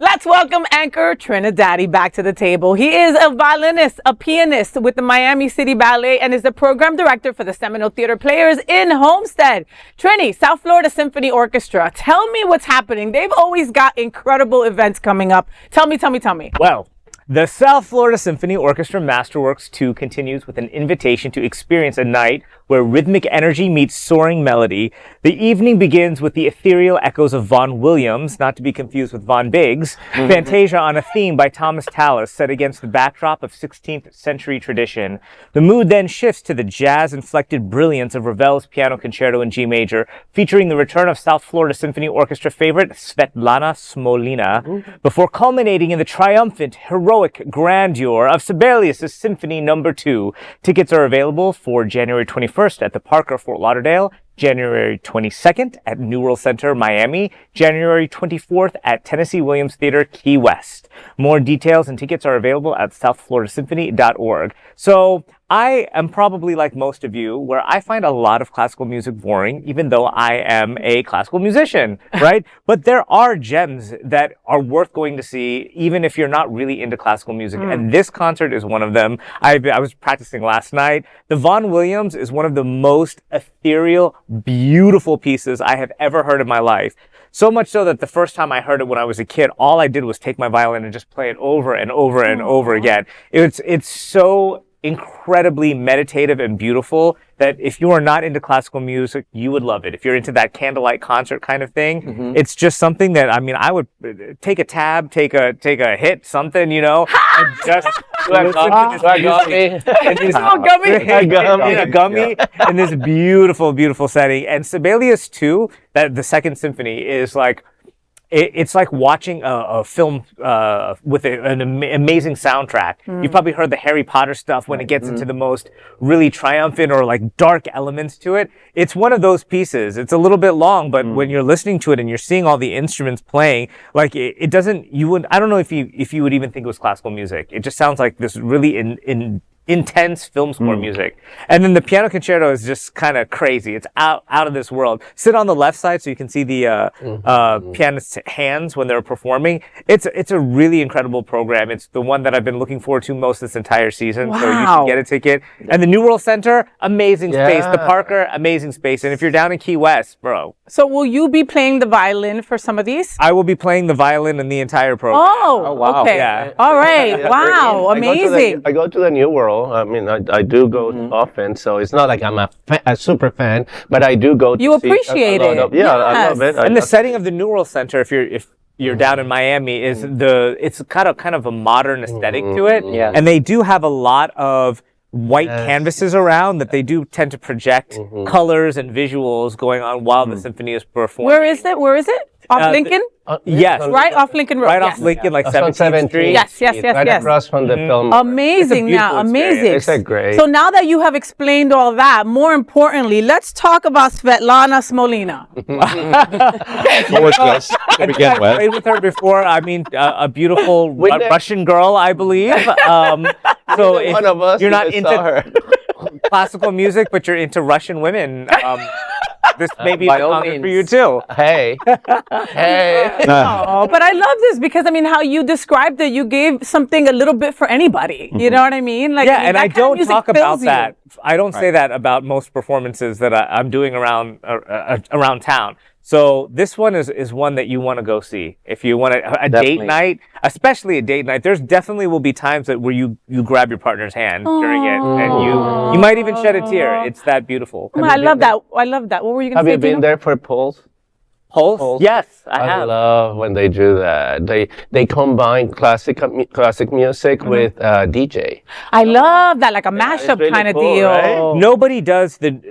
Let's welcome anchor Trinidaddy back to the table. He is a violinist, a pianist with the Miami City Ballet, and is the program director for the Seminole Theater Players in Homestead. Trini, South Florida Symphony Orchestra. Tell me what's happening. They've always got incredible events coming up. Tell me. Well, the South Florida Symphony Orchestra Masterworks 2 continues with an invitation to experience a night where rhythmic energy meets soaring melody. The evening begins with the ethereal echoes of Vaughan Williams, not to be confused with Von Biggs, Fantasia on a theme by Thomas Tallis set against the backdrop of 16th century tradition. The mood then shifts to the jazz-inflected brilliance of Ravel's Piano Concerto in G major, featuring the return of South Florida Symphony Orchestra favorite Svetlana Smolina, before culminating in the triumphant, heroic grandeur of Sibelius Symphony No. 2. Tickets are available for January 21st at the Parker, Fort Lauderdale, January 22nd at New World Center, Miami, January 24th at Tennessee Williams Theater, Key West. More details and tickets are available at southfloridasymphony.org. So I am probably like most of you, where I find a lot of classical music boring, even though I am a classical musician, right? But there are gems that are worth going to see, even if you're not really into classical music. And this concert is one of them. I was practicing last night. The Vaughan Williams is one of the most ethereal, beautiful pieces I have ever heard in my life. So much so that the first time I heard it when I was a kid, all I did was take my violin and just play it over and over and over again. It's so incredibly meditative and beautiful that if you are not into classical music, you would love it. If you're into that candlelight concert kind of thing, it's just something that, I mean, I would take a tab, take a hit, something, you know, and just listen to this gummy in this beautiful, beautiful setting. And Sibelius 2, that the second symphony, is like, it's like watching a film with an amazing soundtrack. You've probably heard the Harry Potter stuff when it gets into the most really triumphant or like dark elements to it. It's one of those pieces. It's a little bit long, but when you're listening to it and you're seeing all the instruments playing, like it doesn't, I don't know if you would even think it was classical music. It just sounds like this really intense film score music. And then the Piano Concerto is just kind of crazy. It's out of this world. Sit on the left side so you can see the pianist's hands when they're performing. It's a really incredible program. It's the one that I've been looking forward to most this entire season. Wow. So you should get a ticket. And the New World Center, amazing space. The Parker, amazing space. And if you're down in Key West, bro. So will you be playing the violin for some of these? I will be playing the violin in the entire program. Oh, wow. Okay. Yeah. All right. Wow. Amazing. I go to the New World. I mean, I do go often, so it's not like I'm a super fan, but I do go to You appreciate it. I love it. And the setting of the New World Center, if you're down in Miami, is it's got kind of a modern aesthetic to it. Yeah. And they do have a lot of white canvases around that they do tend to project colors and visuals going on while the symphony is performing. Where is it? Off Lincoln? Yes. Right off Lincoln Road. Right yes. off Lincoln, like That's on 17th Street. Yes. Right across from the film. Amazing now, amazing. It's a great. So now that you have explained all that, more importantly, let's talk about Svetlana Smolina. I played with her before. I mean, a beautiful Russian girl, I believe. So if one of us you're not even saw her. into classical music, but you're into Russian women, this may be a by all concert for means. you too. Hey. Oh, but I love this because I mean, how you described it, you gave something a little bit for anybody. You know what I mean? Like, Yeah, I mean, and that I kind of don't music talk about fills you. that. I don't say that about most performances that I'm doing around town. So this one is one that you want to go see. If you want a date night, especially a date night, there's definitely will be times that where you grab your partner's hand during it, and you might even shed a tear. It's that beautiful. I love that. I love that. What were you going to say? Have you been there for Pulse? Pulse? Yes, I have. I love when they do that. They combine classic music with DJ. I love that, like a mashup really kind of cool, deal. right? Nobody does the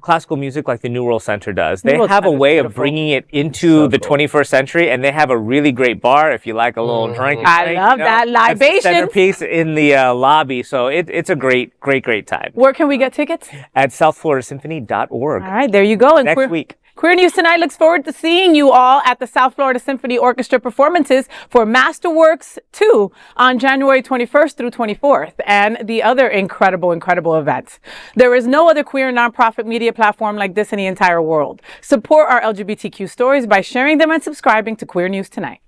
classical music like the New World Center does. They World have a Center's way of beautiful. bringing it into the 21st century, and they have a really great bar if you like a little drink. I love that. That's the Libations. centerpiece in the lobby, so it's a great time. Where can we get tickets? At southfloridasymphony.org. All right, there you go. And Next week. Queer News Tonight looks forward to seeing you all at the South Florida Symphony Orchestra performances for Masterworks 2 on January 21st through 24th and the other incredible events. There is no other queer nonprofit media platform like this in the entire world. Support our LGBTQ stories by sharing them and subscribing to Queer News Tonight.